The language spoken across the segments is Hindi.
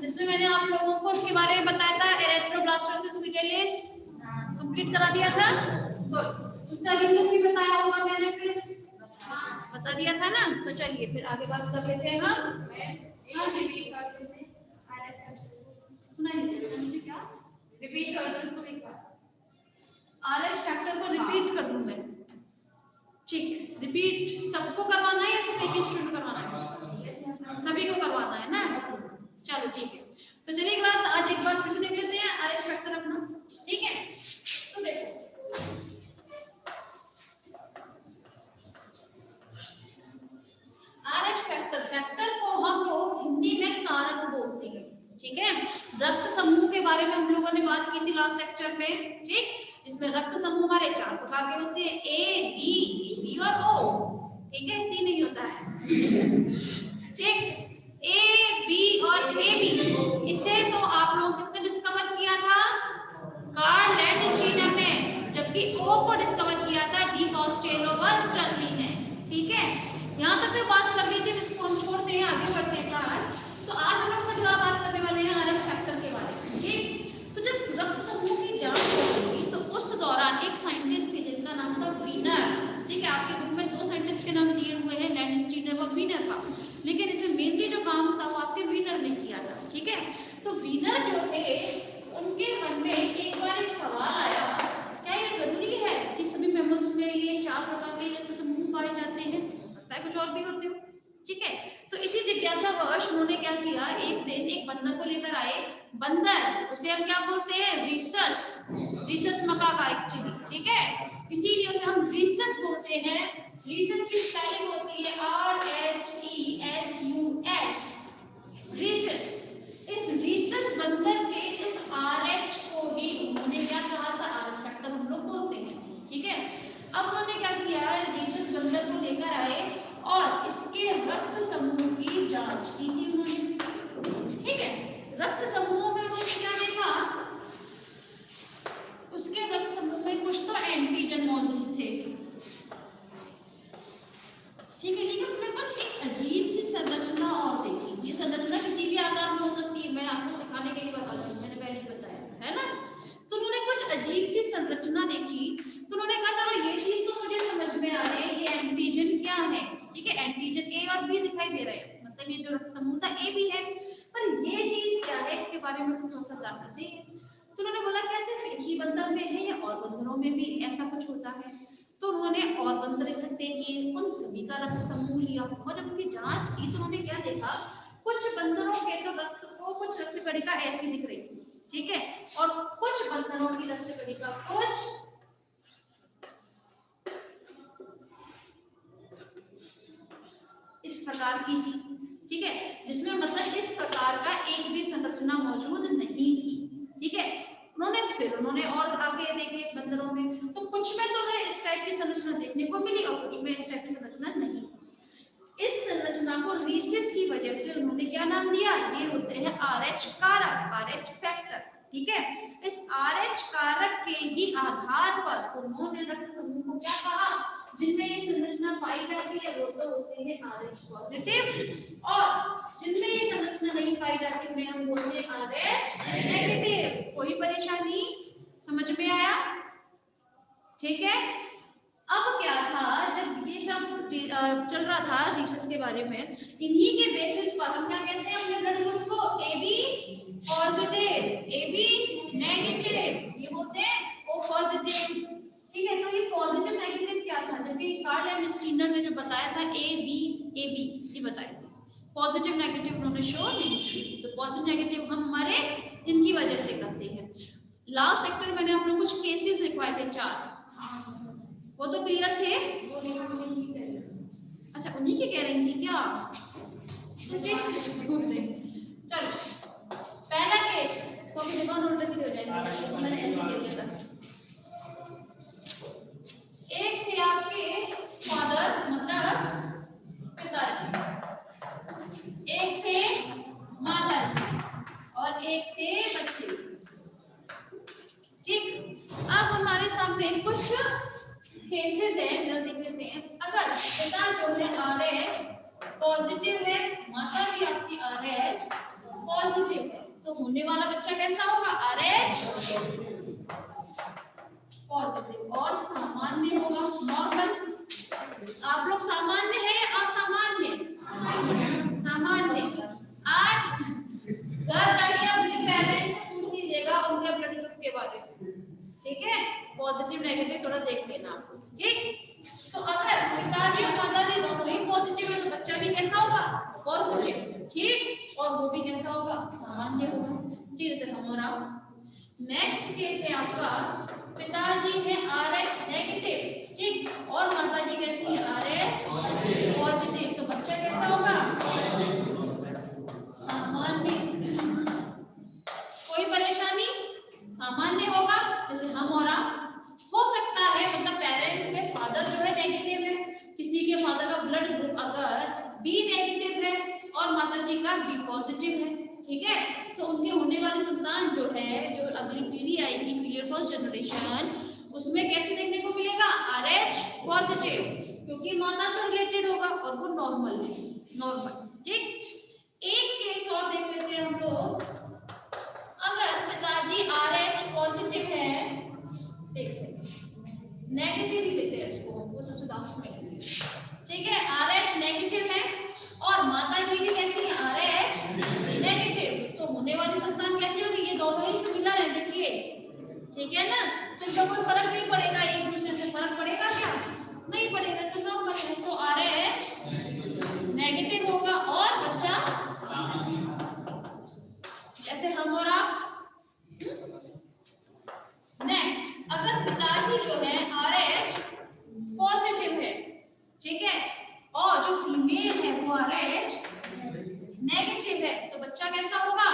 जिसमें मैंने आप लोगों को उसके बारे में बताया था, एरेथ्रोब्लास्टोसिस विटेलिस कंप्लीट करा दिया था। गुड, उसका रीजन भी बताया होगा मैंने, फिर बता दिया था ना। तो चलिए फिर आगे बात कर लेते हैं हम। रिपीट कर देते हैं, सुनाइए क्या, रिपीट कर दो इसको एक बार। आरएच फैक्टर को रिपीट कर दूं मैं, ठीक है? रिपीट सबको करवाना है या सिर्फ एक ही स्टूडेंट करवाना है? सभी को करवाना है ना। चलो ठीक है, तो चलिए क्लास आज एक बार फिर से देख लेते हैं आरएच फैक्टर अपना, ठीक है? तो देखो आरएच फैक्टर, फैक्टर को हम लोग हिंदी में कारक बोलते हैं, ठीक है? रक्त समूह के बारे में हम लोगों ने बात की थी लास्ट लेक्चर में, ठीक? इसमें रक्त समूह हमारे 4 प्रकार के होते हैं, ए बी और ओ, ठीक है? सी नहीं होता है, ठीक? ए बी और ए बी, इसे तो आप लोग किसने डिस्कवर किया था? कार्ल लैंडस्टीनर ने, जबकि ओ को डिस्कवर किया था डी कॉस्टेलो व स्टर्लिंग ने, ठीक है? यहाँ तक तो बात कर ली थी, इसको हम छोड़ते हैं, आगे बढ़ते हैं क्लास। तो आज हम लोग फिर दोबारा बात करने वाले हैं आरएच फैक्टर के बारे में, ठीक? तो जब रक्त समूह की जांच होगी तो उस दौरान एक साइंटिस्ट थे जिनका नाम था वीनर, ठीक है? आपके बुक में 2 साइंटिस्ट के नाम दिए हुए हैं, लैंडस्टीनर व वीनर का, लेकिन इसे मेनली जो काम था वो आपके वीनर ने किया था, ठीक है? तो वीनर जो थे उनके मन में एक बार एक सवाल आया, क्या ये जरूरी है कि सभी मैमल्स में ये 4 प्रकार के रक्त समूह पाए जाते हैं? हो सकता है कुछ और भी होते हो, ठीक है? तो इसी जिज्ञासावश उन्होंने क्या किया, एक दिन एक बंदर को लेकर आए। बंदर, उसे हम क्या बोलते हैं? रीसस, रीसस मकाका एक्चुअली, ठीक है? इसीलिए उसे हम रीसस बोलते हैं। रीसस की स्पेलिंग होती है RHESUS, रीसस। इस रीसस बंदर के इस RH को ही उन्होंने क्या कहा था? आरएच फैक्टर हम लोग बोलते हैं, ठीक है? अब उन्होंने क्या किया, रीसस बंदर को लेकर आए और इसके रक्त समूह की जांच की थी उन्होंने, ठीक है? रक्त समूह में उन्होंने क्या देखा? उसके रक्त समूह में कुछ तो एंटीजन मौजूद थे, ठीक है? लेकिन उन्होंने कुछ एक अजीब सी संरचना और देखी। ये संरचना किसी भी आकार में हो सकती है, मैं आपको सिखाने के लिए बता रही हूँ, मैंने पहले ही बताया है ना। तो उन्होंने कुछ अजीब सी संरचना देखी, तो उन्होंने कहा चलो ये चीज तो मुझे समझ में आ रही है, ये एंटीजन क्या है, ठीक है? एंटीजन ए और बी दिखाई दे रहे हैं, मतलब ये जो रक्त समूह था ए बी है, पर ये चीज क्या है इसके बारे में थोड़ा सा जानना चाहिए। तो उन्होंने बोला कैसे एक ही बंदर में है या और बंदरों में भी ऐसा कुछ होता है? तो उन्होंने और बंदर इकट्ठे किए, उन सभी का रक्त समूह लिया और जब उनकी जांच की तो उन्होंने क्या देखा, कुछ बंदरों के तो रक्त को कुछ रक्त कणिका ऐसी दिख रही थी, ठीक है? और कुछ बंदरों की रक्त कणिका कुछ इस प्रकार की थी, ठीक है? जिसमें मतलब इस प्रकार का एक भी संरचना मौजूद नहीं थी, ठीक है? उन्होंने और आगे देखे बंदरों में, तो कुछ में तो उन्हें इस टाइप की संरचना देखने को मिली और कुछ में इस टाइप की संरचना नहीं थी। इस संरचना को रीसिस की वजह से उन्होंने क्या नाम दिया? ये होते हैं आरएच कारक, आरएच फैक्टर, ठीक है? इस आरएच कारक के ही आधार पर उन्होंने रक्त समूह को क्या कहा? जिनमें ये संरचना पाई जाती है वो तो होते हैं RH पॉजिटिव, और जिनमें ये संरचना नहीं पाई जाती उन्हें हम बोलते हैं RH नेगेटिव। कोई परेशानी? समझ में आया? ठीक है? अब क्या था, जब ये सब चल रहा था रिसर्च के बारे में, इन्हीं के बेसिस पर हम क्या कहते हैं अपने ब्लड ग्रुप को? AB पॉजिटिव, AB नेगेटिव, ये बोलते हैं O पॉजिटिव, ठीक है? तो ये पॉजिटिव नेगेटिव क्या था? जबकि कार्ल लैंडस्टीनर ने जो बताया था AB ये बताया था, पॉजिटिव नेगेटिव उन्होंने शो नहीं की। तो पॉजिटिव नेगेटिव हम हमारे इनकी वजह से करते हैं। लास्ट लेक्चर मैंने आप लोगों को कुछ केसेस लिखवाए थे 4, वो वो तो क्लियर थे। अच्छा उन्हीं की कह रही थी क्या? तो केस छोड़ दे। चलो पहला केस कॉपी देखो नोट सीधे हो जाएंगे, मैंने ऐसे कर लिया था। एक थे आपके फादर मतलब पिताजी, एक थे माताजी और एक थे बच्चे। ठीक, अब हमारे सामने कुछ केसेस हैं, जरा देख लेते हैं। अगर पिता जो है RH पॉजिटिव है, माता भी आपकी RH पॉजिटिव है, तो होने वाला बच्चा कैसा होगा? RH पॉजिटिव और सामान्य होगा, नॉर्मल। आप लोग सामान्य है या असामान्य? सामान्य। आज घर जाके अपने पेरेंट्स से पूछ लीजिएगा उनके ब्लड ग्रुप के बारे में, ठीक है? पॉजिटिव नेगेटिव थोड़ा देख लेना आपको, ठीक? तो अगर पिताजी और माताजी दोनों ही पॉजिटिव है तो बच्चा भी कैसा होगा? पॉजिटिव, ठीक? और वो भी कैसा होगा? सामान्य होगा। ठीक है, हम और आप। नेक्स्ट केस है आपका, पिताजी है RH नेगेटिव, ठीक? और माताजी कैसी है? RH पॉजिटिव, तो बच्चा कैसा होगा? सामान्य। कोई परेशानी? सामान्य होगा, जैसे हम और आप। हो सकता है मतलब पेरेंट्स में फादर जो है नेगेटिव है, किसी के फादर का ब्लड ग्रुप अगर B नेगेटिव है और माताजी का B पॉजिटिव है, ठीक है? तो उनके होने वाली संतान जो है, जो अगली पीढ़ी आएगी, पीरियड फर्स्ट जनरेशन, उसमें कैसे देखने को मिलेगा? RH पॉजिटिव, क्योंकि माता से रिलेटेड होगा और वो नॉर्मल है, नॉर्मल, ठीक? एक केस और देख लेते हैं हम लोग। अगर पिताजी RH पॉजिटिव है, एक सेकंड नेगेटिव ही लेते हैं इसको, वो सबसे लास्ट में लेंगे, ठीक है? RH नेगेटिव है और माता जी भी कैसी है? RH नेगेटिव, तो होने वाली संतान कैसी होगी? ये दोनों ही सिमिलर है, देखिए, ठीक है ना? तो इनका कोई फर्क नहीं पड़ेगा, एक दूसरे से फर्क पड़ेगा क्या? नहीं पड़ेगा, तो नॉर्मल है, तो RH नेगेटिव होगा और बच्चा जैसे हम और आप। नेक्स्ट, अगर पिताजी जो है RH पॉजिटिव है, ठीक है, और जो फीमेल है वो RH नेगेटिव है, तो बच्चा कैसा होगा?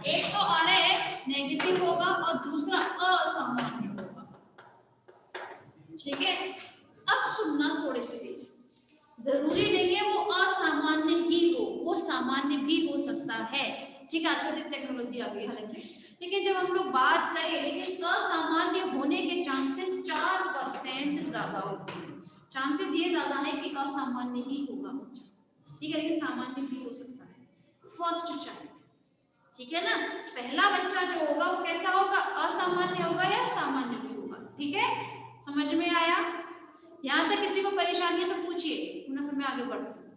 एक तो RH नेगेटिव होगा और दूसरा असामान्य होगा, ठीक है? अब सुनना थोड़े से, जरूरी नहीं है वो असामान्य ही हो, वो सामान्य भी हो सकता है, ठीक है? आजकल टेक्नोलॉजी आ गई हालांकि, लेकिन जब हम लोग बात करें कि असामान्य होने के चांसेस 4% ज्यादा होते हैं, चांसेस ये ज्यादा है कि असामान्य ही होगा बच्चा, ठीक है? लेकिन सामान्य भी हो सकता है, फर्स्ट चाइल्ड, ठीक है ना? पहला बच्चा जो होगा वो कैसा होगा? असामान्य होगा या सामान्य भी होगा, ठीक है? समझ में आया? यहाँ तक किसी को परेशानी है तो पूछिए, फिर मैं आगे बढ़ती हूँ।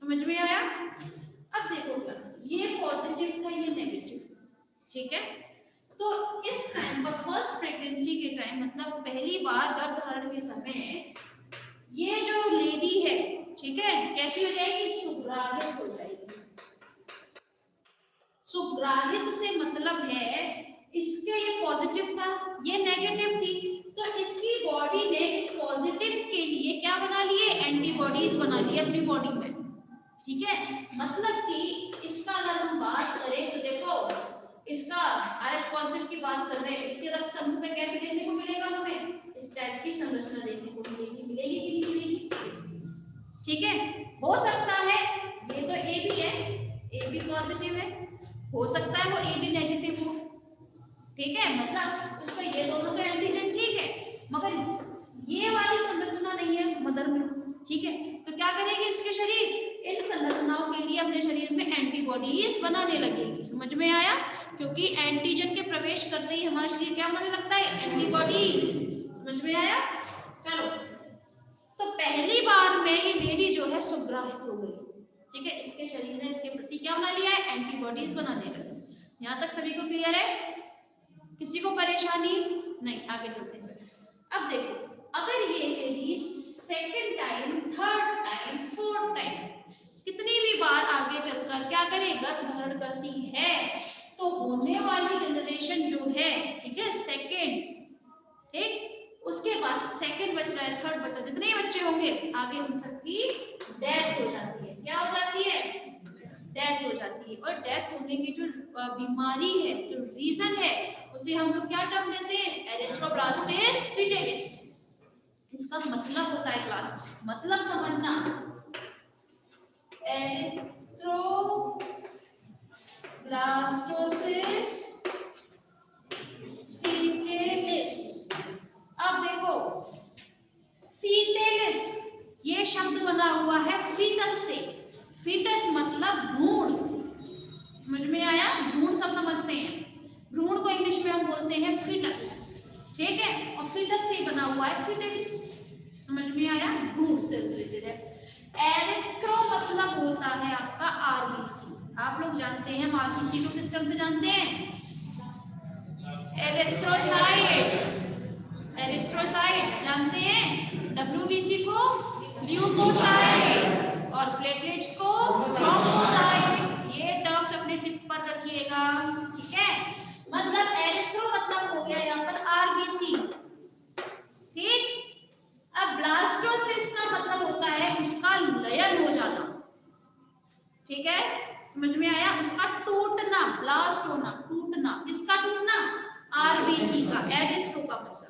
समझ में आया? अब देखो फ्रेंड्स, ये पॉजिटिव था, ये नेगेटिव, ठीक है? तो इस टाइम पर फर्स्ट प्रेगनेंसी के टाइम, मतलब पहली बार गर्भधारण के समय, ये जो लेडी है, ठीक है, कैसी हो जाएगी? सुग्राहित हो जाएगी। सुग्राहित से मतलब है इसके ये पॉजिटिव था, ये नेगेटिव थी, तो इसकी बॉडी ने इस पॉजिटिव के लिए क्या बना लिए? एंटीबॉडीज बना लिए अपनी बॉडी में, ठीक है? मतलब कि इसका अगर हम बात करें तो देखो, इसका RH पॉजिटिव की बात कर रहे हैं, इसके रक्त समूह में कैसे देखने को मिलेगा? हमें इस टाइप की संरचना देखने को मिलेगी, मिलेगी कि नहीं मिलेगी? ठीक है? हो सकता है ये तो AB है, AB पॉजिटिव है, हो सकता है वो AB नेगेटिव हो, ठीक है? मतलब उसमें ये दोनों तो एंटीजन ठीक है, मगर ये वाली संरचना नहीं है मदर में, ठीक है? तो क्या करेगी उसके शरीर? इन संरचनाओं के लिए अपने शरीर में एंटीबॉडीज बनाने लगेगी। समझ में आया? क्योंकि एंटीजन के प्रवेश करते ही हमारा शरीर क्या बनाने लगता है? एंटीबॉडीज। समझ में आया? चलो, तो पहली बार में ये लेडी जो है सुग्राहित हो गई, ठीक है? इसके शरीर ने इसके प्रति क्या बना लिया है? एंटीबॉडीज बनाने लगी। यहाँ तक सभी को क्लियर है? किसी को परेशानी नहीं? आगे चलते हैं। अब देखो, अगर ये lady second time, third time, fourth time, कितनी भी बार आगे चलकर क्या करे? गर्भ धारण करती है, तो होने वाली जनरेशन जो है, ठीक है, सेकंड, ठीक, उसके बाद सेकंड बच्चा है, थर्ड बच्चा, जितने बच्चे होंगे आगे उन सबकी डेथ हो जाती है। क्या हो जाती है? डेथ हो जाती है। और डेथ होने की जो बीमारी है, जो रीजन है, उसे हम लोग क्या टर्म देते हैं? एरिथ्रोब्लास्टिस फिटेलिस। इसका मतलब होता है क्लास, मतलब समझना, एरिथ्रोब्लास्टोसिस फिटेलिस। अब देखो फीटेलिस ये शब्द बना हुआ है फीटस से। फीटस मतलब भ्रूण, समझ में आया? भ्रूण सब समझते हैं, भ्रूण को इंग्लिश में हम बोलते हैं फीटस, ठीक है? और फीटस से बना हुआ है फीटेलिस, समझ में आया? भ्रूण से रिलेटेड है। एरिथ्रो मतलब होता है आपका आरबीसी। आप लोग जानते हैं आरबीसी को किस टर्म से जानते हैं? एरिथ्रोसाइट्स, एरिथ्रोसाइट्स जानते हैं। डब्ल्यूबीसी को ल्यूकोसाइट और प्लेटलेट्स को थ्रोम्बोसाइट्स। ये टर्म्स अपने टिप पर रखिएगा, ठीक है? मतलब एरिथ्रो मतलब हो गया यहाँ पर आरबीसी, ठीक? अब ब्लास्टोसिस का मतलब होता है उसका लयन हो जाना, ठीक है? समझ में आया? उसका टूटना, ब्लास्ट होना, टूटना। किसका टूटना? आरबीसी का, एरिथ्रो का मतलब।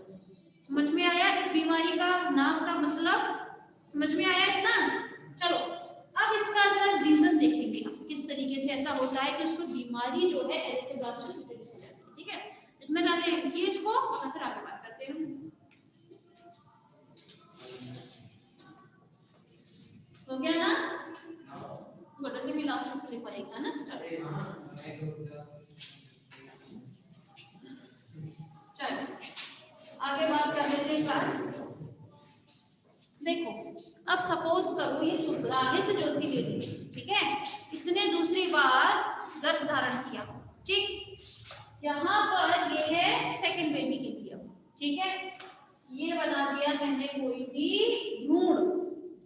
समझ में आया? इस बीमारी का नाम का मतलब समझ में आया इतना? चलो अब इसका जरा रीजन देखेंगे हम, किस तरीके से ऐसा होता है कि उसको बीमारी जो है एरिथ्रोब्लास्टिस फिटेलिस हो जाती है, ठीक है? इतना चाहते हैं कि इसको और फिर आगे बात करते हैं। हो गया ना? छोटा से भी लास्ट में लिखवा देगा ना। चलो आगे बात कर लेते हैं क्लास। देखो अब सपोज करो ये सुग्राहित जो थी लेडी, ठीक है, इसने दूसरी बार गर्भ धारण किया, ठीक? यहाँ पर ये है सेकंड बेबी के लिए, ठीक है? ये बना दिया मैंने कोई भी भ्रूण,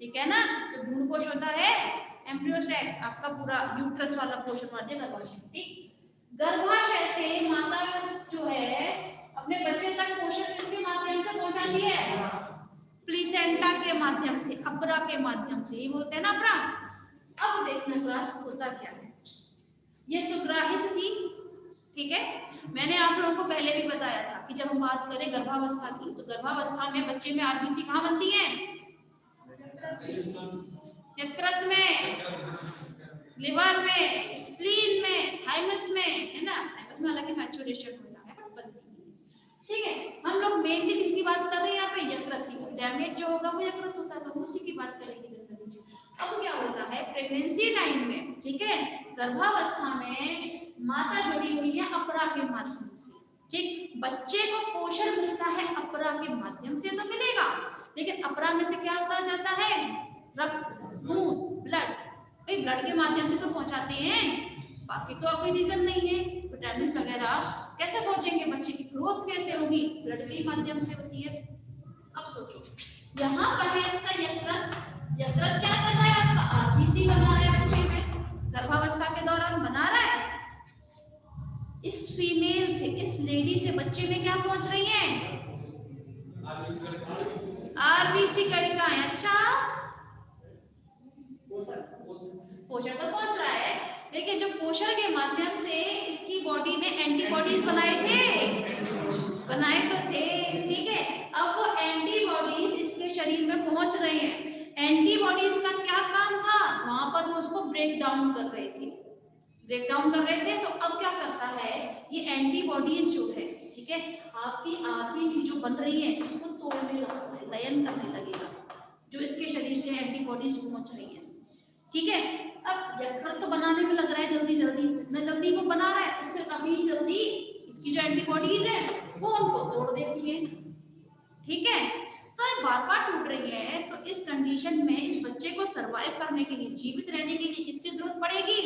ठीक है ना? तो भ्रूण कोश होता है एम्ब्रियो सैक, आपका पूरा यूट्रस वाला पोर्शन मानते हैं गर्भाशय, ठीक? गर्भाशय से माता जो है अपने बच्चे तक पोषण किसके माध्यम से पहुंचाती है? प्लीसेंटा के माध्यम से, अपरा के माध्यम से, ये बोलते हैं ना अपरा। अब देखना क्लास होता क्या है। ये सुग्राहित थी, ठीक है? मैंने आप लोगों को पहले भी बताया था कि जब हम बात करें गर्भावस्था की, तो गर्भावस्था में बच्चे में आरबीसी कहाँ बनती है? यकृत में, लिवर में, स्प्लीन में, थाइमस में, है ना? थाइमस में हालांकि मैच्योरेशन होता है पर बनती है, ठीक है? हम लोग मेनली किसकी बात कर रहे हैं यहाँ पे? यकृत की। डैमेज जो होगा वो यकृत होता है, तो उसी की बात करेंगे। अब क्या होता है प्रेगनेंसी टाइम में, ठीक है, गर्भावस्था में माता जुड़ी हुई है अपरा के माध्यम से, ठीक? बच्चे को पोषण मिलता है अपरा के माध्यम से तो मिलेगा, लेकिन अपरा में से क्या होता जाता है? रक्त, खून, ब्लड। भाई ब्लड के माध्यम से तो पहुंचाते हैं, बाकी तो कोई रीजन नहीं है। विटामिन वगैरह कैसे पहुंचेंगे? बच्चे की ग्रोथ कैसे होगी? ब्लड के माध्यम से होती है। अब सोचो यहाँ पर है इसका यकृत, यकृत क्या कर रहा है आपका? आरबीसी बना रहा है बच्चे में, गर्भावस्था के दौरान बना रहा है। इस फीमेल से, इस लेडी से बच्चे में क्या पहुंच रही है? आरबीसी कणिकाएं। अच्छा पोषण तो पहुंच रहा है, लेकिन जो पोषण के माध्यम से इसकी बॉडी ने एंटीबॉडीज बनाए थे, बनाए तो थे, ठीक है? अब वो एंटीबॉडीज इसके शरीर में पहुंच रहे हैं। एंटीबॉडीज का क्या काम था? वहां पर वो उसको ब्रेक डाउन कर रहे थे, ब्रेक डाउन कर रहे थे। तो अब क्या करता है ये एंटीबॉडीज जो है, ठीक है, आपकी आरबीसी जो बन रही है उसको तोड़ने लगता है, लयन करने लगेगा, जो इसके शरीर से एंटीबॉडीज पहुंच रही है, ठीक है? अब यकृत तो बनाने में लग रहा है जल्दी जल्दी, जितना जल्दी वो बना रहा है उससे कभी जल्दी इसकी जो एंटीबॉडीज है वो उनको तोड़ देती है, ठीक है? तो ये बार बार टूट रही है, तो इस कंडीशन में इस बच्चे को सरवाइव करने के लिए, जीवित रहने के लिए किसकी जरूरत पड़ेगी?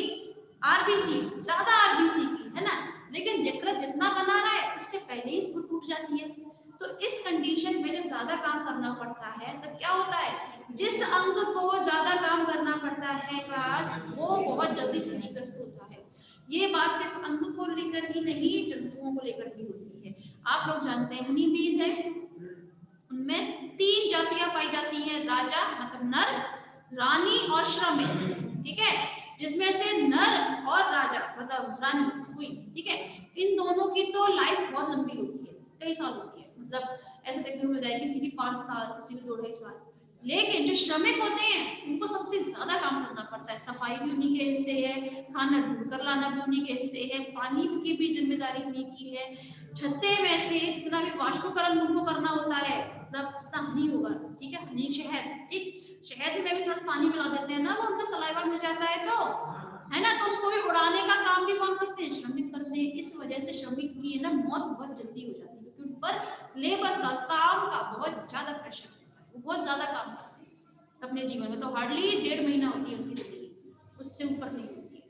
आरबीसी, ज्यादा आरबीसी की, है ना? लेकिन यकृत जितना बना रहा है उससे पहले ही इसको टूट जाती है। तो इस कंडीशन में जब ज्यादा काम करना पड़ता है तब क्या होता है? जिस अंग को ज्यादा काम करना पड़ता है क्लास, वो बहुत जल्दी क्षतिग्रस्त होता है। ये बात सिर्फ अंग को लेकर ही नहीं, जंतुओं को लेकर भी होती है। आप लोग जानते हैं हनी बीज है, उनमें 3 जातियां पाई जाती हैं, राजा मतलब नर, रानी और श्रमिक, ठीक है, जिसमें से नर और राजा मतलब रानी हुई, ठीक है, इन दोनों की तो लाइफ बहुत लंबी होती है, कई साल होती है, मतलब ऐसे देखने को मिल जाए किसी की 5 साल, किसी की 2.5 साल। लेकिन जो श्रमिक होते हैं उनको सबसे ज्यादा काम करना पड़ता है, सफाई भी उन्हीं के हिस्से है, खाना ढूंढ कर लाना भी उन्हीं के हिस्से है, पानी की भी जिम्मेदारी उन्हीं की है, छत्ते में से जितना भी वाष्पीकरण उनको करना होता है, मतलब जितना हनी होगा, ठीक है, हनी शहद, ठीक, शहद में भी थोड़ा पानी मिला देते हैं ना, वो उनका सलाइवा मिल जाता है तो, है ना, तो उसको भी उड़ाने का काम भी कौन करते हैं, श्रमिक करते हैं। इस वजह से श्रमिक की ना मौत बहुत जल्दी हो जाती है, क्योंकि उन पर लेबर का काम का बहुत ज्यादा प्रेशर होता है, वो बहुत ज्यादा काम करते हैं अपने जीवन में, तो हार्डली 1.5 महीना होती है उनकी जिंदगी, उससे ऊपर नहीं होती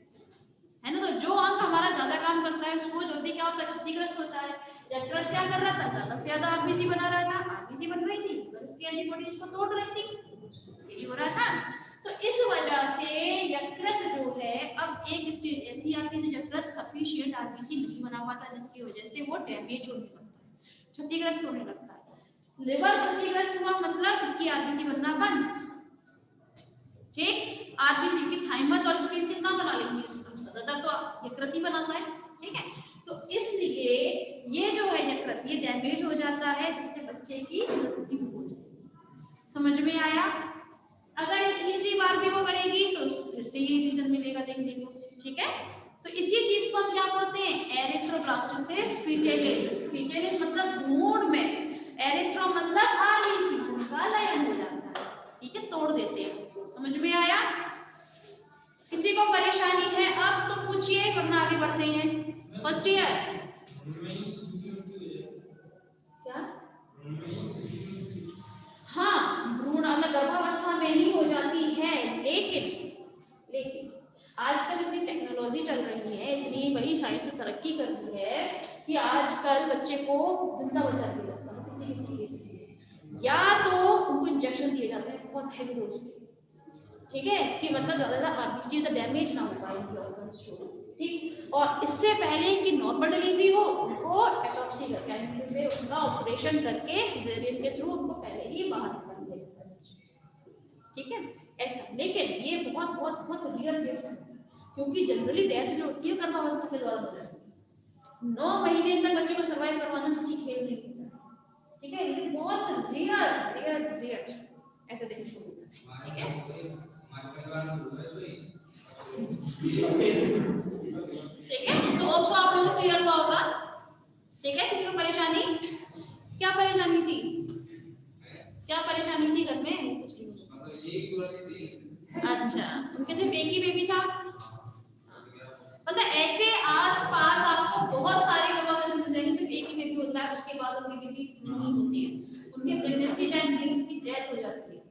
है ना। तो जो अंग हमारा ज्यादा काम करता है उसको जल्दी क्या होता है, क्षतिग्रस्त होता है। यकृत क्या कर रहा था, ज्यादा से ज्यादा आरबीसी बना रहा था, आरबीसी बन रही थी, इसकी एंटीबॉडीज को तोड़ रही थी, यही हो रहा था। तो इस वजह से यकृत जो है अब एक स्टेज ऐसी आती है जो यकृत सफिशिएंट आरबीसी नहीं बना पाता, जिसकी वजह से वो डैमेज होने लगता है, क्षतिग्रस्त होने लगता है। लिवर क्षतिग्रस्त हुआ मतलब इसकी आरबीसी बनना बंद, ठीक, आरबीसी की थाइमस और स्क्रीन कितना बना लेंगी उसका, ज्यादातर तो यकृत ही बनाता है, ठीक है। तो इसलिए ये जो है यकृत ये डैमेज हो जाता है, जिससे बच्चे की मृत्यु हो जाएगी। समझ में आया? अगर तीसरी बार भी वो करेगी तो फिर से ये रीजन मिलेगा देखने को, ठीक है। तो इसी चीज को हम क्या बोलते हैं, एरिथ्रोब्लास्टोसिस फीटलिस। फीटलिस मतलब भ्रूण में, एरिथ्रो मतलब आरबीसी का लयन हो जाता है, ठीक है, तोड़ देते हैं। समझ में आया? किसी को परेशानी है अब तो पूछिए, वरना आगे बढ़ते हैं। फर्स्ट ईयर क्या, हाँ, भ्रूण अगर गर्भावस्था में ही हो जाती है, लेकिन आजकल इतनी टेक्नोलॉजी चल रही है, इतनी वही साइंस ने तरक्की कर दी है कि आजकल बच्चे को जिंदा बचा दिया जाता है किसी केस में, या तो उनको इंजेक्शन दिए जाते हैं बहुत हैवी डोज से, ठीक है, कि मतलब ज्यादा आरबीसी का डैमेज ना हो पाए उनके ऑर्गन्स को, ठीक। और इससे पहले कि नॉर्मल डिलीवरी हो, उनको एटॉप्सी करके से उनका ऑपरेशन करके सिजेरियन के थ्रू उनको पहले ही बाहर निकाल दिया जाता है, ठीक है, ऐसा। लेकिन ये बहुत बहुत बहुत रियर केस है, क्योंकि जनरली डेथ जो होती है गर्भावस्था के दौरान हो जाती है, 9 महीने तक बच्चे को सर्वाइव करवाना किसी खेल नहीं होता, ठीक है, ये बहुत रियर रियर रियर ऐसा देखने को मिलता है, ठीक है, ठीक है। तो ऑप्शन आप लोगों को क्लियर हुआ होगा, ठीक है। किसी को परेशानी, क्या परेशानी थी, क्या परेशानी थी घर में, कुछ नहीं, अच्छा, उनके सिर्फ एक ही बेबी था, पता ऐसे आसपास आपको बहुत सारे लोग ऐसे मिल जाएंगे सिर्फ एक ही बेबी होता है, उसके बाद उनकी बेबी नहीं होती है, उनके प्रेगनेंसी टाइम में उनकी डेथ हो जाती है,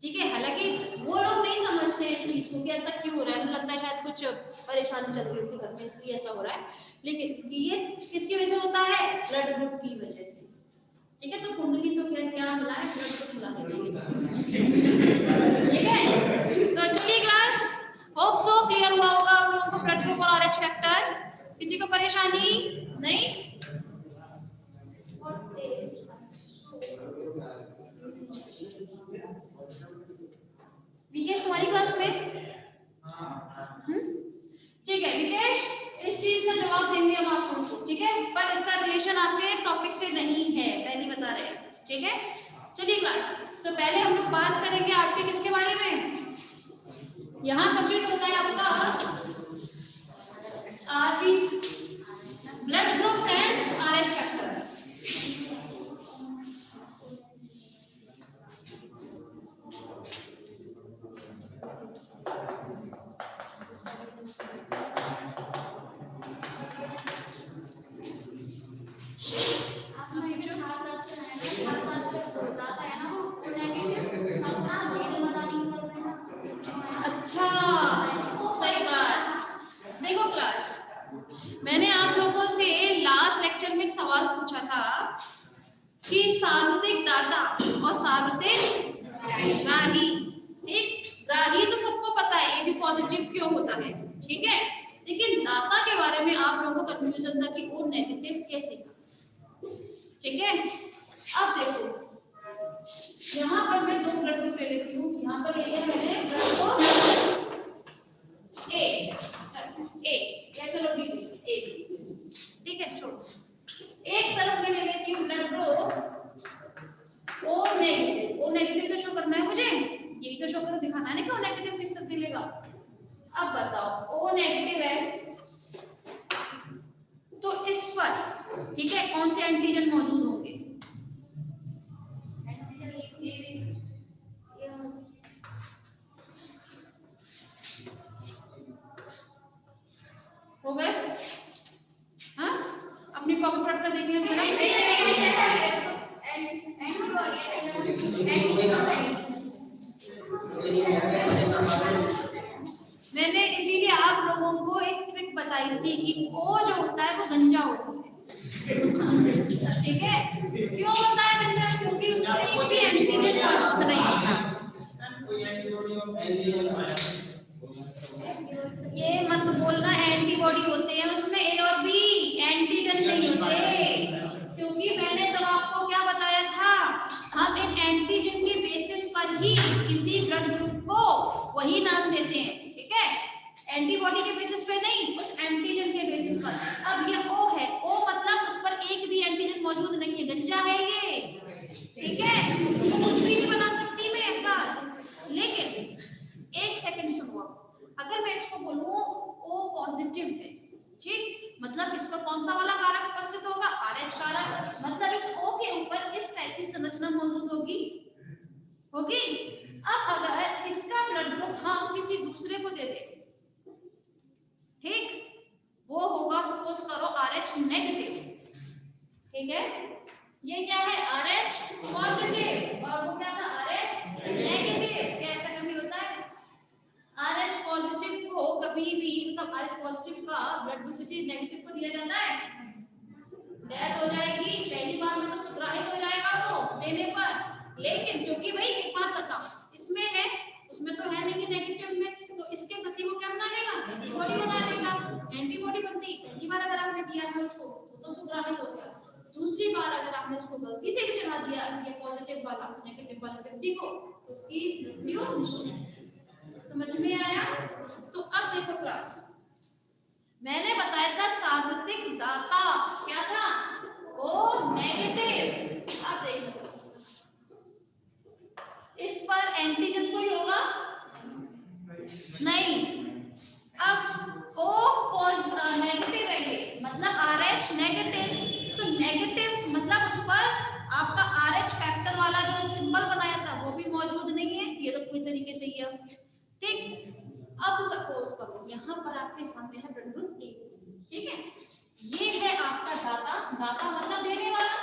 ठीक है। हालांकि वो लोग नहीं समझते इस चीज को कि ऐसा क्यों हो रहा है, मुझे लगता है शायद कुछ परेशानी चल रही है घर में इसलिए ऐसा हो रहा है, लेकिन ये किसकी वजह से होता है, ब्लड ग्रुप की वजह से, ठीक है। तो कुंडली तो क्या मिला है, ब्लड ग्रुप मिलाना चाहिए, ठीक है। तो चलिए क्लास, होप सो क्लियर हुआ होगा आप लोगों को ब्लड ग्रुप और आरएच फैक्टर। किसी को परेशानी नहीं? विकेश तुम्हारी क्लास में, ठीक है विकेश, इस चीज का जवाब देंगे हम आप लोगों को, ठीक है, पर इसका रिलेशन आपके टॉपिक से नहीं है, पहले बता रहे हैं, ठीक है। चलिए क्लास, तो पहले हम लोग बात करेंगे आपके किसके बारे में, यहाँ कंप्लीट होता है आपका RBC, blood groups and RH factor. अच्छा, सही बात। देखो क्लास, मैंने आप लोगों से लास्ट लेक्चर में एक सवाल पूछा था कि सार्वत्रिक दाता और सार्वत्रिक ग्राही, ठीक, ग्राही तो सबको पता है, ए बी पॉजिटिव क्यों होता है, ठीक है, लेकिन दाता के बारे में आप लोगों को कंफ्यूजन था कि वो नेगेटिव कैसे था, ठीक है। अब देखो यहाँ पर मैं दो ब्लड ग्रुप ले लेती हूँ। यहाँ पर ले लिया मैंने ब्लड ग्रुप ए, चलो ए, ठीक है, छोड़ो। एक तरफ मैं ले लेती हूँ blood group O negative. O negative तो शो करना है मुझे, यही तो शो कर दिखाना है ना कि ओ नेगेटिव किस तरफ मिलेगा। अब बताओ ओ नेगेटिव है तो इस पर, ठीक है, कौन से एंटीजन मौजूद होंगे? हो गए? हाँ, अपनी कॉपी पर देखिए जरा। मैंने इसीलिए आप लोगों को एक ट्रिक बताई थी कि ओ जो होता है वो गंजा होता है, ठीक है? क्यों होता है गंजा? क्योंकि उसमें एक भी एंटीजन मौजूद नहीं होता। ये मत बोलना एंटीबॉडी होते हैं उसमें, ए और बी एंटीजन नहीं होते। क्योंकि मैंने तो आपको क्या बताया था, हम एक एंटीजन के बेसिस पर ही किसी ब्लड ग्रुप को वही नाम देते हैं, ठीक है? एंटीबॉडी के बेसिस पे नहीं, उस एंटीजन के बेसिस पर। अब ये ओ है, ओ मतलब उस पर एक भी एंटीजन मौजूद नहीं है, गंजा है ये, ठीक है? कुछ भी नहीं बना सकती मैं आकाश। लेकिन एक सेकंड सुनो, अगर मैं इसको बोलूं ओ पॉजिटिव है, ठीक, मतलब इस पर कौन सा वाला कारक उपस्थित होगा? RH कारक। मतलब इस O के ऊपर इस टाइप की संरचना मौजूद होगी। अब अगर इसका ब्लड ग्रुप हम किसी दूसरे को दे दें, ठीक, वो होगा सपोज करो RH नेगेटिव, ठीक है? ये क्या है? RH पॉजिटिव, और वो क्या था? RH negative. कैसा कभी होता है? RH पॉजिटिव को कभी भी, मतलब RH पॉजिटिव का ब्लड ग्रुप किसी नेगेटिव को दिया जाता है, डेथ हो जाएगी, पहली बार में तो सुग्राहित हो जाएगा वो देने पर। लेकिन क्योंकि भाई एक बात बताओ, इसमें है, उसमें तो है नहीं कि नेगेटिव में, तो इसके प्रति वो क्या बना लेगा? एंटीबॉडी बना लेगा। एंटीबॉडी बनती, पहली बार अगर आपने दिया है उसको तो सुग्राहित हो गया, दूसरी बार अगर आपने उसको गलती से भी चढ़ा दिया ये पॉजिटिव वाला नेगेटिव वाले व्यक्ति को, तो उसकी मृत्यु निश्चित है। समझ में आया? तो अब देखो क्लास, मैंने बताया था सार्वत्रिक दाता क्या था? O negative. अब देखो इस पर एंटीजन कोई होगा नहीं। अब ओ नेगेटिव है ये, मतलब RH नेगेटिव, तो नेगेटिव मतलब उस पर आपका RH फैक्टर वाला जो सिंबल बनाया था वो भी मौजूद नहीं है, ये तो पूरी तरीके से ही है, ठीक? अब सपोज करो यहाँ पर आपके सामने है ब्लड ग्रुप ए, ठीक है? ये है आपका दाता, दाता मतलब देने वाला,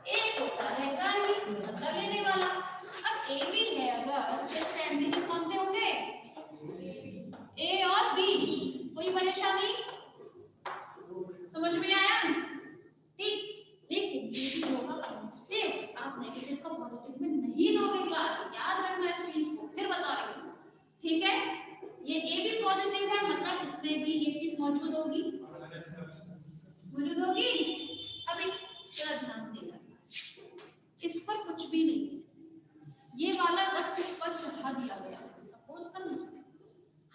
एक होता है ग्राही मतलब लेने वाला। अब ए भी है अगर, तो इसके एंटीजन कौन से होंगे? ए और बी। कोई परेशानी? समझ में आया? ठीक, लेकिन ये भी होगा पॉजिटिव, आप नेगेटिव को पॉजिटिव में नहीं दोगे क्लास, याद रखना इस चीज को, फिर बता रही हूँ, ठीक है? ये ए भी पॉजिटिव है, मतलब इसमें भी ये चीज मौजूद होगी। अब एक जरा ध्यान देना, इस पर कुछ भी नहीं, ये वाला रक्त इस पर चढ़ा दिया गया। सपोज करना,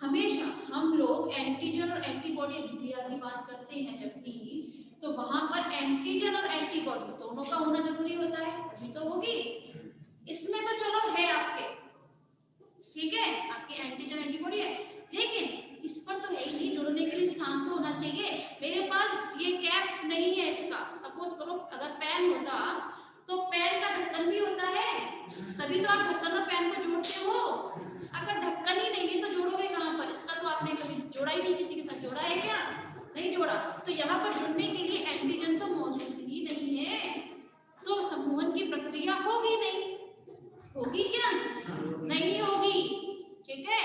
हमेशा हम लोग एंटीजन और एंटीबॉडी अभिक्रिया की बात करते हैं जब भी, तो वहां पर एंटीजन और एंटीबॉडी दोनों का होना जरूरी होता है, तभी तो होगी। इसमें तो चलो है आपके, ठीक है, आपके एंटीजन एंटीबॉडी है, लेकिन इस पर तो है ही नहीं, जुड़ने के लिए स्थान तो होना चाहिए। मेरे पास ये कैप नहीं है इसका, सपोज करो अगर पेन होता तो पेन का ढक्कन भी होता है, तभी तो आप ढक्कन और पेन को जोड़ते हो। अगर ढक्कन ही नहीं है तो जोड़ोगे कहां पर? इसका तो आपने कभी जोड़ा ही नहीं, किसी के साथ जोड़ा है क्या? नहीं जोड़ा। तो यहाँ पर जुड़ने के लिए एंटीजन तो मौजूद ही नहीं है, तो समूहन की प्रक्रिया होगी नहीं, होगी क्या? नहीं होगी, ठीक है?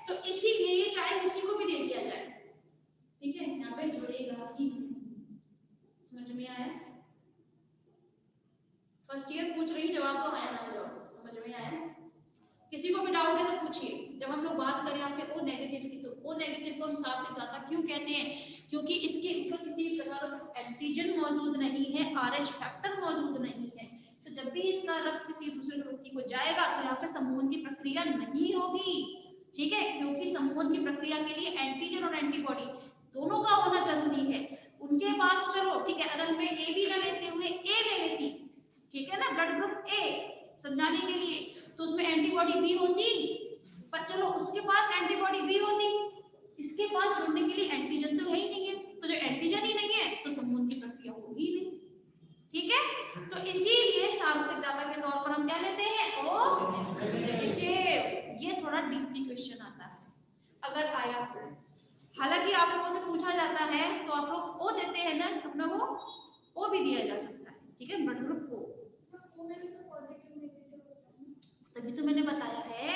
तो इसीलिए ये चाहे किसी को भी दे दिया जाए, ठीक है, यहाँ पे जुड़ेगा ही। समझ में आया? फर्स्ट ईयर पूछ रही, जवाब तो आया ना जाओ, समझ में आया? किसी को भी डाउट है तो पूछिए। जब हम लोग बात करें आपके ओ नेगेटिव की, तो ओ नेगेटिव को हम सार्वत्रिक दाता क्यों कहते हैं? क्योंकि इसके ऊपर किसी प्रकार का एंटीजन मौजूद नहीं है, RH फैक्टर मौजूद नहीं है, तो जब भी इसका रक्त किसी दूसरे व्यक्ति को जाएगा तो यहाँ पे समूहन की प्रक्रिया नहीं होगी, ठीक है, क्योंकि समूहन की प्रक्रिया के लिए एंटीजन और एंटीबॉडी दोनों का होना जरूरी है। उनके पास चलो ठीक है, अगर मैं ए भी ना लेते हुए ए ले लेती, ठीक है ना, ब्लड ग्रुप ए समझाने के लिए, तो उसमें एंटीबॉडी बी होती, पर चलो उसके पास एंटीबॉडी बी होती, इसके पास जुड़ने के लिए एंटीजन तो है ही नहीं है, तो जो एंटीजन ही नहीं है तो समूहन की प्रक्रिया होगी नहीं, ठीक है। तो इसीलिए सार्वत्रिक दाता के तौर पर हम क्या लेते हैं, ओ नेगेटिव। ये थोड़ा डीपली क्वेश्चन आता है अगर आया तो, हालांकि आप लोगों से पूछा जाता है तो आप लोग ओ देते हैं ना, अपना वो ओ भी दिया जा सकता है, ठीक है, ब्लड ग्रुप को। तभी तो मैंने बताया है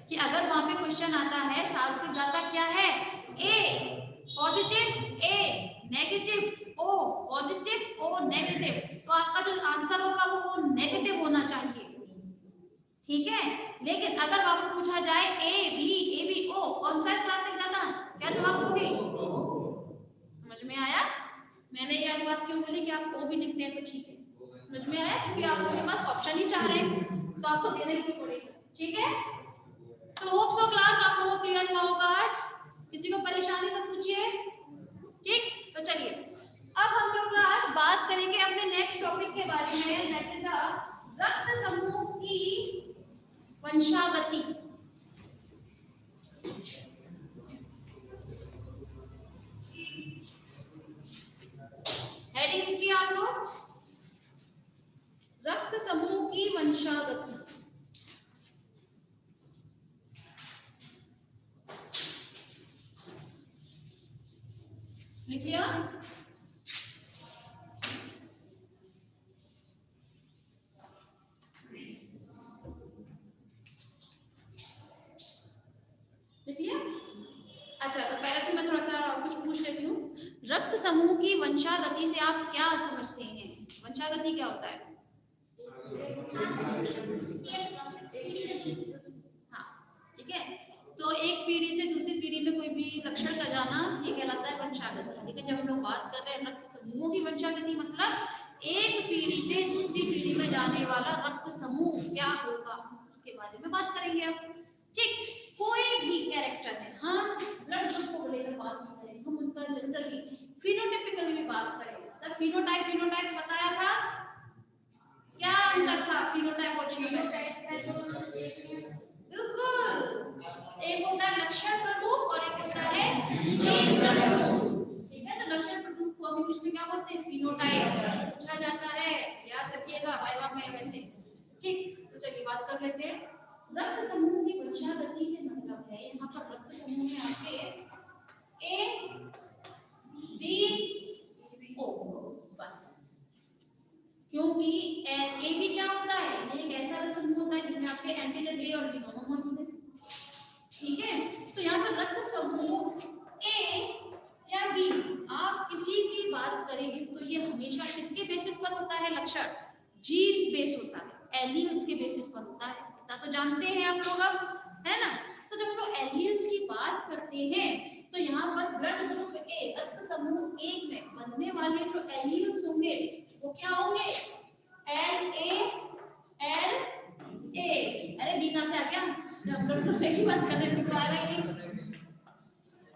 कि अगर वहां पे क्वेश्चन आता है सार्वत्रिक दाता क्या है, A positive, A negative, O positive, O negative, तो आपका जो आंसर होगा वो नेगेटिव होना चाहिए, ठीक है। लेकिन अगर आपको पूछा जाए ए बी ओ कौन सा है सार्वत्रिक दाता, क्या जवाब दोगे, समझ में आया। मैंने ये बात क्यों बोली कि आप ओ भी लिखते हैं तो ठीक है, समझ में आया, क्योंकि आप लोगों के पास ऑप्शन ही चाह रहे हैं तो आपको देने की पड़ेगा, ठीक है। तो होप सो क्लास आप लोगों को क्लियर हुआ होगा आज, किसी को परेशानी तो पूछिए, ठीक। तो चलिए अब हम लोग क्लास बात करेंगे अपने नेक्स्ट टॉपिक के बारे में, दैट इज रक्त समूह की वंशागति। हेडिंग लिखिए आप लोग, रक्त समूह की वंशागति। लिखिए लिखिए। अच्छा, तो पहले तो मैं थोड़ा सा कुछ पूछ लेती हूँ, रक्त समूह की वंशागति से आप क्या समझते हैं, वंशागति क्या होता है। हाँ ठीक है, तो एक पीढ़ी से दूसरी पीढ़ी में कोई भी लक्षण का जाना ये कहलाता है वंशागति। लेकिन जब हम लोग बात कर रहे हैं रक्त समूहों की वंशागति, मतलब एक पीढ़ी से दूसरी पीढ़ी में जाने वाला रक्त समूह क्या होगा उसके बारे में बात करेंगे अब, ठीक। कोई भी कैरेक्टर है, हम ब्लड ग्रुप को लेकर बात नहीं करेंगे, हम उनका जनरली फिनोटाइपिकली भी बात करेंगे। तब फिनोटाइप बताया था, क्या अंतर था फिनोटाइप और जीनोटाइप, बिल्कुल, एक होता है लक्षण प्ररूप और एक होता है जीन प्ररूप, ठीक है। तो लक्षण प्ररूप को हम इंग्लिश में क्या बोलते हैं, फिनोटाइप पूछा जाता है, याद रखिएगा वाइवा में वैसे, ठीक। तो चलिए बात कर लेते हैं, रक्त समूह की वंशागति से मतलब है यहाँ पर रक्त समूह में आपके ए बी ओ, बस, क्योंकि ए बी क्या होता है, ये एक ऐसा रक्त समूह होता है जिसमें आपके एंटीजन ए और बी दोनों मौजूद हैं, ठीक है। तो यहाँ पर रक्त समूह ए या बी आप किसी की बात करेंगे तो ये हमेशा किसके बेसिस पर होता है, लक्षण जीन्स बेस होता है, एलील्स के बेसिस पर होता है, इतना तो जानते हैं आप लोग अब, है ना। तो जब हम लोग एलील्स की बात करते हैं तो यहाँ पर ब्लड ग्रुप ए रक्त समूह एक में बनने वाले जो एलील्स होंगे वो क्या होंगे, एल ए, अरे बी कहां से आ गया, जब ब्लड ग्रुप ए की बात कर रहे थे तो आएगा ही नहीं,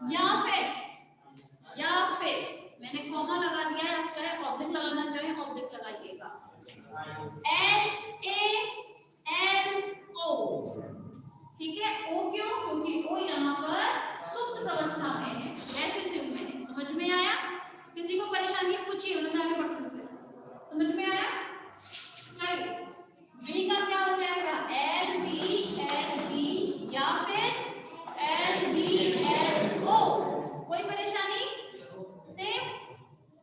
या फिर मैंने कॉमा लगा दिया है, आप चाहे ऑब्लिक लगाना चाहे ऑब्लिक लगाइएगा, LALO, ठीक है। ओ क्यों, क्योंकि ओ यहाँ पर सुप्त अवस्था में है, ऐसे सिम में है, समझ में आया। किसी को परेशानी पूछिए, मैं आगे बढ़ती हूँ, समझ में आया। चलिए बी का क्या हो जाएगा, LB या फिर LBLO, कोई परेशानी, सेम।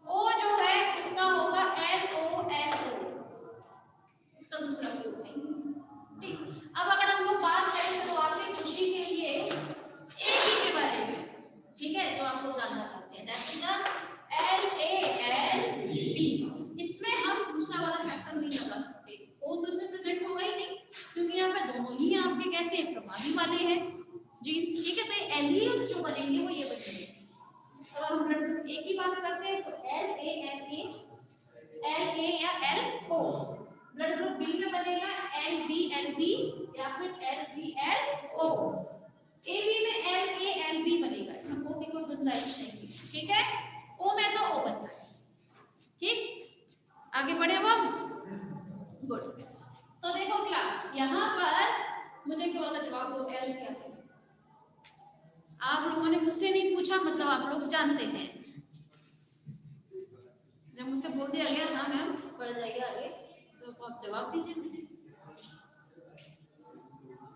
ओ जो है उसका होगा LOLO, इसका दूसरा रूप है, ठीक। अब अगर हम लोग बात करें तो आपकी खुशी के लिए ए बी के बारे में, ठीक है, जो आप लोग जानना चाहते हैं, दैट इज LALB। इसमें हम दूसरा वाला फैक्टर नहीं लगा सकते, ओ तो इसमें प्रेजेंट होगा ही नहीं, क्योंकि यहाँ पे दोनों ही आपके कैसे प्रभावी वाले हैं जीन्स, ठीक है। तो ये एलील्स जो बनेंगे वो ये बनेंगे। अगर हम ब्लड ग्रुप ए की बात करते हैं तो LALA, LA या LO, ब्लड ग्रुप बी में बनेगा LB या फिर LBLO। AB में LA-LB बनेगा, इसमें O की कोई गुंजाइश नहीं है, ठीक है। O में तो O बनता है, ठीक। आगे बढ़े अब हम, गुड। तो देखो क्लास, यहाँ पर मुझे एक सवाल का जवाब दो, L क्या है। आप लोगों ने मुझसे नहीं पूछा, मतलब आप लोग जानते हैं। जब मुझसे बोल दिया गया हाँ मैम पढ़ जाइए आगे, तो आप जवाब दीजिए मुझे,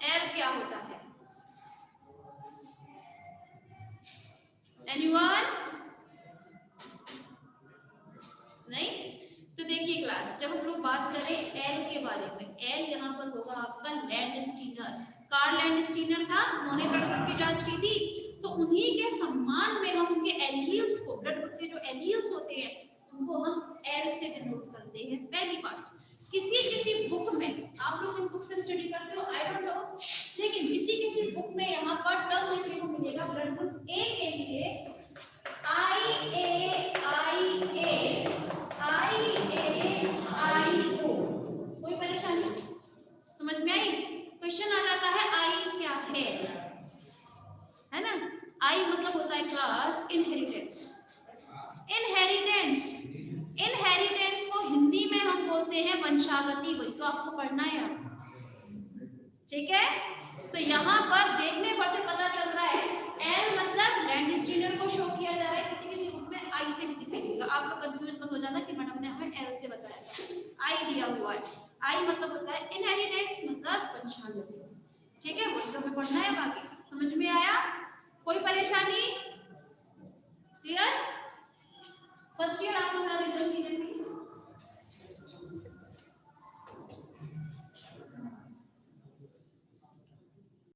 एल क्या होता है। एनीवन? नहीं? तो देखिए क्लास, जब हम लोग बात करें एल के बारे में, एल यहाँ पर होगा आपका लैंडस्टीनर। कार्ल लैंडस्टीनर था, उन्होंने ब्लड ग्रुप की जांच की थी, तो उन्हीं के सम्मान में हम उनके एलील्स को, ब्लड ग्रुप के जो एलील्स होते हैं उनको हम एल से डिनोट करते हैं। पहली बात, किसी बुक में, आप लोग इस बुक से स्टडी करते हो आई डोंट नो, लेकिन किसी बुक में यहाँ पर टर्म देखने को मिलेगा ब्लड ग्रुप ए के लिए IAIO। कोई परेशानी समझ में आई? क्वेश्चन आ जाता है आई क्या है ना। आई मतलब होता है क्लास इनहेरिटेंस। इनहेरिटेंस को हिंदी में हम बोलते हैं वंशागति, वही तो आपको पढ़ना है, ठीक है। तो यहाँ पर देखने पर से पता चल रहा है एल मतलब लैंडस्टीनर को शो किया जा रहा है, किसी बुक में आई से भी दिखाई देगा। आप लोग कंफ्यूज मत हो जाना कि मैडम ने हमें एल से बताया, आई दिया हुआ है। आई मतलब होता है इनहेरिटेंस, मतलब वंशागति, ठीक है। वही तो हमें पढ़ना है, बाकी समझ में आया? कोई परेशानी? क्लियर? फर्स्ट ईयर आप लोग रिजल्ट कीजिए प्लीज।